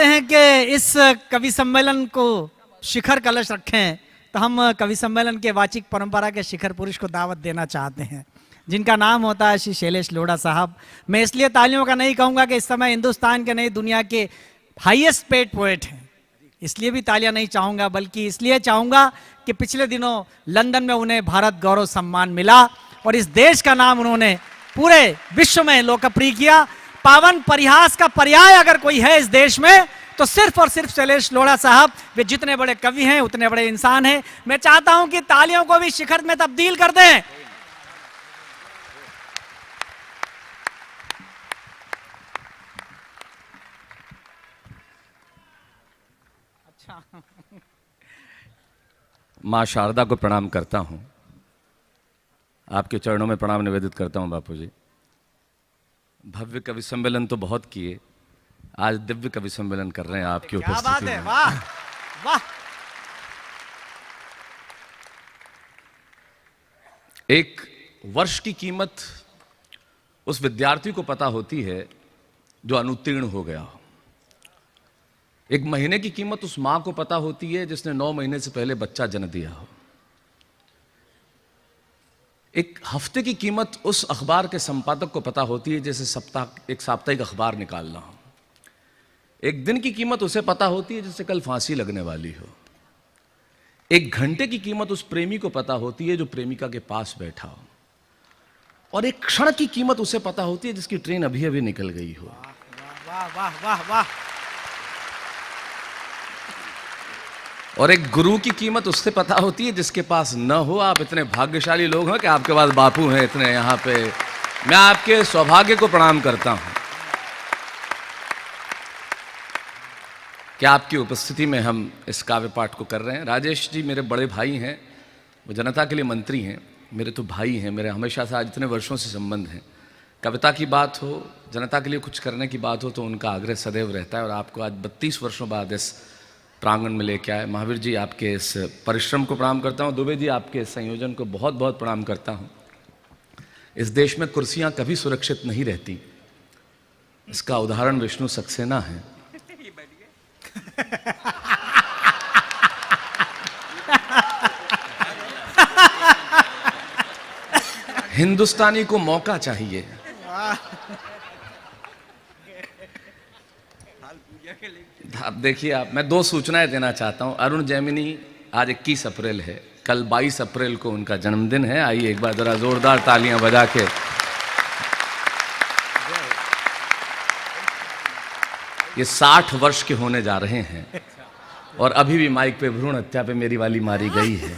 हैं कि इस कवि सम्मेलन को शिखर कलश रखें, तो हम कवि सम्मेलन के वाचिक परंपरा के शिखर पुरुष को दावत देना चाहते हैं, जिनका नाम होता है श्री शैलेश लोढ़ा साहब। मैं इसलिए तालियों का नहीं कहूँगा कि इस समय हिंदुस्तान के नहीं दुनिया के हाईएस्ट पेड पोएट हैं, इसलिए भी तालियां नहीं चाहूँगा, बल्कि इसलिए चाहूँगा कि पिछले दिनों लंदन में उन्हें भारत गौरव सम्मान मिला और इस देश का नाम उन्होंने पूरे विश्व में लोकप्रिय किया। पावन परिहास का पर्याय अगर कोई है इस देश में तो सिर्फ और सिर्फ शैलेश लोढ़ा साहब। वे जितने बड़े कवि हैं उतने बड़े इंसान हैं। मैं चाहता हूं कि तालियों को भी शिखर में तब्दील कर दें। अच्छा, माँ शारदा को प्रणाम करता हूं, आपके चरणों में प्रणाम निवेदित करता हूं। बापू जी, भव्य कवि सम्मेलन तो बहुत किए, आज दिव्य कवि सम्मेलन कर रहे हैं आपकी उपस्थिति में। क्या बात है, वाह वाह। एक वर्ष की कीमत उस विद्यार्थी को पता होती है जो अनुत्तीर्ण हो गया हो। एक महीने की कीमत उस मां को पता होती है जिसने 9 महीने से पहले बच्चा जन्म दिया हो। एक हफ्ते की कीमत उस अखबार के संपादक को पता होती है जैसे एक साप्ताहिक अखबार निकालना हो। एक दिन की कीमत उसे पता होती है जिससे कल फांसी लगने वाली हो। एक घंटे की कीमत उस प्रेमी को पता होती है जो प्रेमिका के पास बैठा हो। और एक क्षण की कीमत उसे पता होती है जिसकी ट्रेन अभी अभी निकल गई हो। वाह वाह वाह वाह। और एक गुरु की कीमत उससे पता होती है जिसके पास न हो। आप इतने भाग्यशाली लोग हैं कि आपके पास बापू हैं इतने यहाँ पे। मैं आपके सौभाग्य को प्रणाम करता हूं कि आपकी उपस्थिति में हम इस काव्य पाठ को कर रहे हैं। राजेश जी मेरे बड़े भाई हैं, वो जनता के लिए मंत्री हैं, मेरे तो भाई हैं, मेरे हमेशा से आज इतने वर्षों से संबंध हैं। कविता की बात हो, जनता के लिए कुछ करने की बात हो तो उनका आग्रह सदैव रहता है। और आपको आज 32 वर्षों बाद इस प्रांगण में लेके आए। महावीर जी आपके इस परिश्रम को प्रणाम करता हूँ। दुबे जी आपके इस संयोजन को बहुत बहुत प्रणाम करता हूँ। इस देश में कुर्सियाँ कभी सुरक्षित नहीं रहती, इसका उदाहरण विष्णु सक्सेना है। हिंदुस्तानी को मौका चाहिए। आप देखिए, आप मैं 2 सूचनाएं देना चाहता हूं। अरुण जैमिनी आज 21 अप्रैल है, कल 22 अप्रैल को उनका जन्मदिन है। आइए एक बार जरा जोरदार तालियां बजा के। ये 60 वर्ष के होने जा रहे हैं और अभी भी माइक पे भ्रूण हत्या पे मेरी वाली मारी गई है।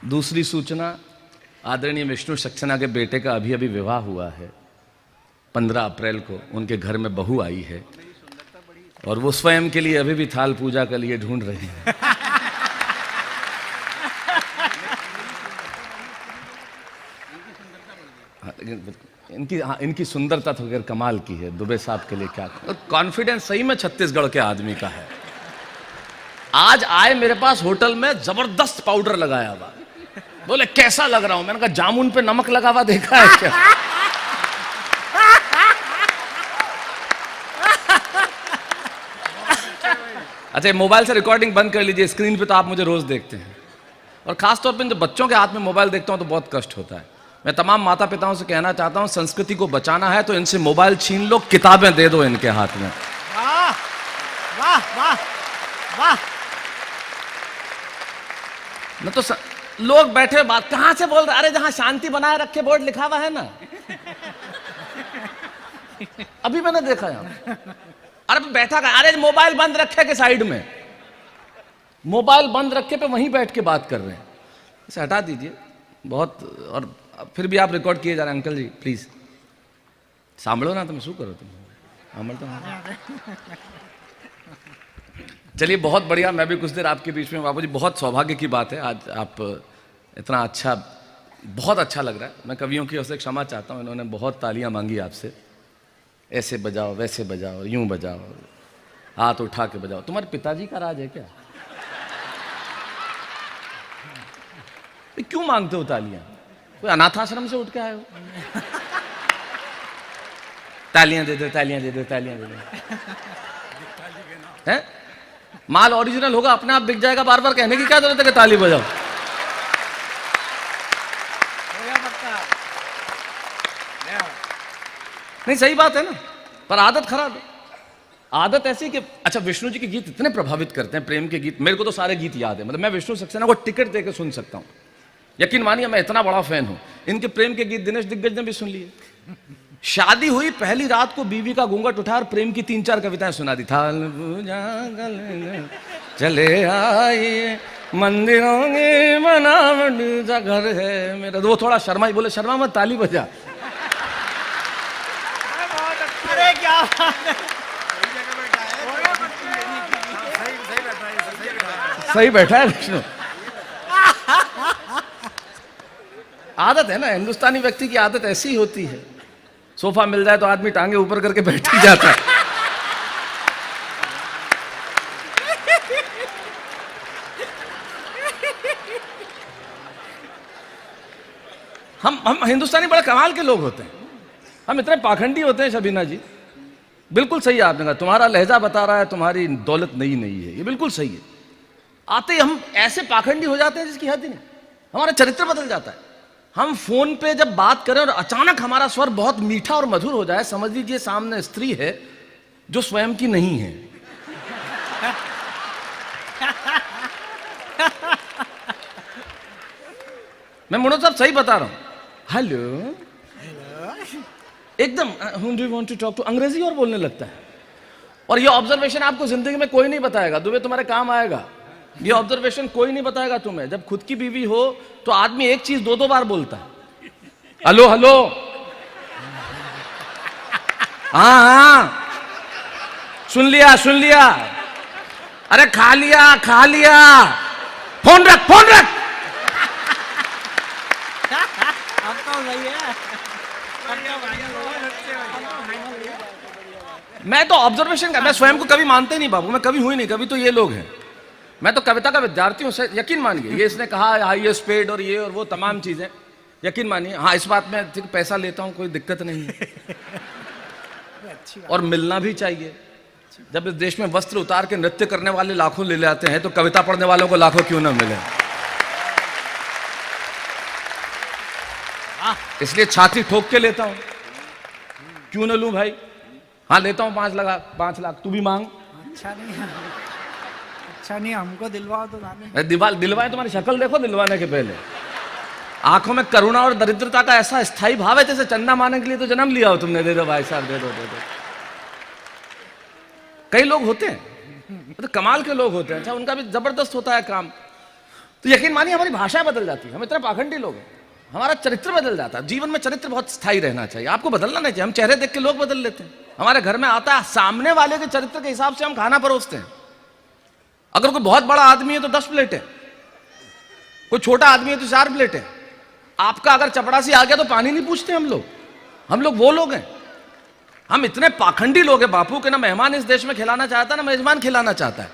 दूसरी सूचना, आदरणीय विष्णु सक्सेना के बेटे का अभी अभी विवाह हुआ है। 15 अप्रैल को उनके घर में बहू आई है और वो स्वयं के लिए अभी भी थाल पूजा के लिए ढूंढ रहे हैं। इनकी सुंदरता तो अगर कमाल की है। दुबे साहब के लिए क्या कॉन्फिडेंस सही में छत्तीसगढ़ के आदमी का है। आज आए मेरे पास होटल में, जबरदस्त पाउडर लगाया हुआ, बोले कैसा लग रहा हूं। मैंने कहा जामुन पे नमक लगा हुआ देखा है क्या? अच्छा, मोबाइल से रिकॉर्डिंग बंद कर लीजिए, स्क्रीन पे तो आप मुझे रोज देखते हैं और खासतौर पे जब बच्चों के हाथ में मोबाइल देखता हूं तो बहुत कष्ट होता है। मैं तमाम माता पिताओं से कहना चाहता हूं, संस्कृति को बचाना है तो इनसे मोबाइल छीन लो, किताबें दे दो इनके हाथ में। वाह वाह वाह वाह। न तो लोग बैठे बात कहां से बोल रहे, अरे जहां शांति बनाए रखे बोर्ड लिखा हुआ है ना। अभी मैंने देखा यहां, अरे बैठा का, अरे मोबाइल बंद रखे के साइड में, मोबाइल बंद रखे पे वहीं बैठ के बात कर रहे हैं। इसे हटा दीजिए बहुत। और फिर भी आप रिकॉर्ड किए जा रहे हैं। अंकल जी प्लीज सांभलो ना, तुम शू करो तुम। चलिए बहुत बढ़िया, मैं भी कुछ देर आपके बीच में। बाबू जी बहुत सौभाग्य की बात है, आज आप इतना अच्छा, बहुत अच्छा लग रहा है। मैं कवियों की ओर से क्षमा चाहता हूँ, इन्होंने बहुत तालियां मांगी आपसे, ऐसे बजाओ वैसे बजाओ यूं बजाओ, हाथ उठा के बजाओ। तुम्हारे पिताजी का राज है क्या? क्यों मांगते हो तालियां? कोई अनाथ आश्रम से उठ के आए हो? तालियां दे दो, तालियां दे दो, तालियां दे दो। हैं? माल ओरिजिनल होगा, अपने आप बिक जाएगा, बार बार कहने की क्या जरूरत है कि ताली बजाओ। नहीं, सही बात है ना, पर आदत खराब है। आदत ऐसी कि अच्छा, विष्णु जी के गीत इतने प्रभावित करते हैं, प्रेम के गीत, मेरे को तो सारे गीत याद है, मतलब मैं विष्णु सक्सेना को टिकट देकर सुन सकता हूं, यकीन मानिए, मैं इतना बड़ा फैन हूं। इनके प्रेम के गीत दिनेश दिग्गज ने भी सुन लिए। शादी हुई पहली रात को बीवी का घूंघट उठा और प्रेम की 3-4 कविताएं सुना दी। थाल पूजा चले आइए मंदिरों में बनावट सा घर है मेरा। वो थोड़ा शर्मा ही बोले, शर्मा मत, ताली बजा। अरे क्या सही बैठा है विष्णु। आदत है ना, हिंदुस्तानी व्यक्ति की आदत ऐसी ही होती है। सोफा मिल जाए तो आदमी टांगे ऊपर करके बैठ ही जाता है। हम हिंदुस्तानी बड़े कमाल के लोग होते हैं। हम इतने पाखंडी होते हैं शबीना जी। बिल्कुल सही है आपने कहा, तुम्हारा लहजा बता रहा है तुम्हारी दौलत नई नहीं है, ये बिल्कुल सही है। आते ही हम ऐसे पाखंडी हो जाते हैं जिसकी हद ही नहीं, हमारा चरित्र बदल जाता है। हम फोन पे जब बात करें और अचानक हमारा स्वर बहुत मीठा और मधुर हो जाए, समझ लीजिए सामने स्त्री है जो स्वयं की नहीं है। मैं मुनो साहब सही बता रहा हूं। हेलो, एकदम whom do you want to talk to, अंग्रेजी और बोलने लगता है। और ये ऑब्जर्वेशन आपको जिंदगी में कोई नहीं बताएगा, दुबे तुम्हारे काम आएगा। ये ऑब्जर्वेशन कोई नहीं बताएगा तुम्हें। जब खुद की बीवी हो तो आदमी एक चीज 2-2 बार बोलता है। हेलो हेलो, हाँ हाँ, सुन लिया सुन लिया, अरे खा लिया खा लिया, फोन रख फोन रख। अब तो सही है। मैं तो ऑब्जर्वेशन कर, मैं स्वयं को कभी मानते नहीं बाबू, मैं कभी हुई नहीं, कभी तो ये लोग हैं। मैं तो कविता का विद्यार्थी हूँ, यकीन मानिए। ये इसने कहा हाईएस्ट पेड और ये और वो तमाम चीजें, यकीन मानिए। हाँ, इस बात में पैसा लेता हूँ, कोई दिक्कत नहीं है। और मिलना भी चाहिए। जब इस देश में वस्त्र उतार के नृत्य करने वाले लाखों ले आते हैं तो कविता पढ़ने वालों को लाखों क्यों ना मिले। इसलिए छाती ठोक के लेता हूं, क्यों ना लूं भाई। हाँ लेता हूं, 5 लाख तू भी मांग। अच्छा नहीं, हमको दिलवाओ तो दिलवाए, तुम्हारी शक्ल देखो दिलवाने के पहले। आंखों में करुणा और दरिद्रता का ऐसा स्थायी भाव है जैसे चंदा मारने के लिए तो जन्म लिया हो तुमने। दे दो भाई साहब, दे दो। कई लोग होते हैं तो कमाल के लोग होते हैं, अच्छा उनका भी जबरदस्त होता है काम। तो यकीन मानिए हमारी भाषा बदल जाती है। हम इतने पाखंडी लोग हैं, हमारा चरित्र बदल जाता है। जीवन में चरित्र बहुत स्थायी रहना चाहिए, आपको बदलना नहीं चाहिए। हम चेहरे देख के लोग बदल लेते हैं। हमारे घर में आता है, सामने वाले के चरित्र के हिसाब से हम खाना परोसते हैं। अगर कोई बहुत बड़ा आदमी है तो 10 प्लेटें, कोई छोटा आदमी है तो 4 प्लेटें। आपका अगर चपड़ासी आ गया तो पानी नहीं पूछते हम लोग वो लोग हैं। हम इतने पाखंडी लोग हैं बापू के, ना मेहमान इस देश में खिलाना चाहता ना मेजबान खिलाना चाहता है।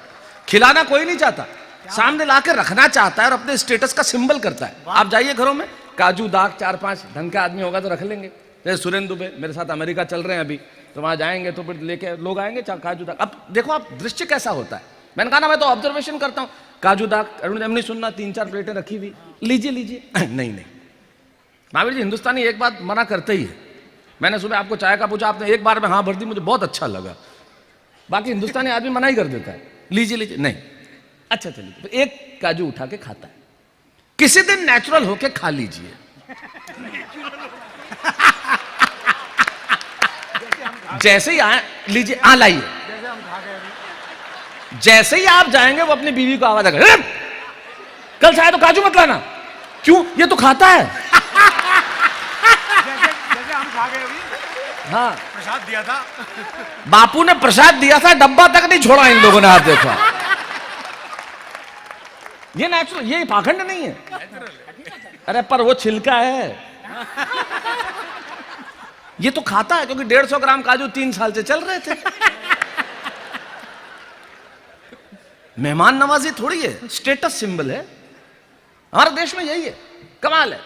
खिलाना कोई नहीं चाहता, सामने लाके रखना चाहता है और अपने स्टेटस का सिंबल करता है। आप जाइए घरों में, काजू दाग 4-5 ढंग का आदमी होगा तो रख लेंगे। जैसे सुरेंद्र दुबे मेरे साथ अमेरिका चल रहे हैं अभी, तो वहां जाएंगे तो फिर लेके लोग आएंगे काजू दाग। अब देखो आप दृश्य कैसा होता है। मैंने कहा ना, मैं तो ऑब्जर्वेशन करता हूँ। काजू दाग, अरुण नहीं सुनना, 3-4 प्लेटें रखी हुई, लीजिए नहीं महावीर जी, हिंदुस्तानी एक बात मना करते ही है। मैंने सुबह आपको चाय का पूछा, आपने एक बार में हाँ भर दी, मुझे बहुत अच्छा लगा। बाकी हिंदुस्तानी आदमी मना ही कर देता है, लीजिए नहीं। अच्छा चलिए, तो एक काजू उठा के खाता है। किसी दिन नेचुरल होके खा लीजिए। जैसे ही आए लीजिए, लाइए। जैसे ही आप जाएंगे वो अपनी बीवी को आवाज आएगा, कल चाहे तो काजू मत लाना। क्यों? ये तो खाता है। जैसे हम खा गए अभी। हाँ, प्रसाद दिया था, बापू ने प्रसाद दिया था, डब्बा तक नहीं छोड़ा इन लोगों ने। आप देखो, ये नेचुरल, ये पाखंड नहीं है। अरे पर वो छिलका है, ये तो खाता है, क्योंकि 150 ग्राम काजू 3 साल से चल रहे थे। मेहमान नवाजी थोड़ी है, स्टेटस सिंबल है। हमारे देश में यही है, कमाल है।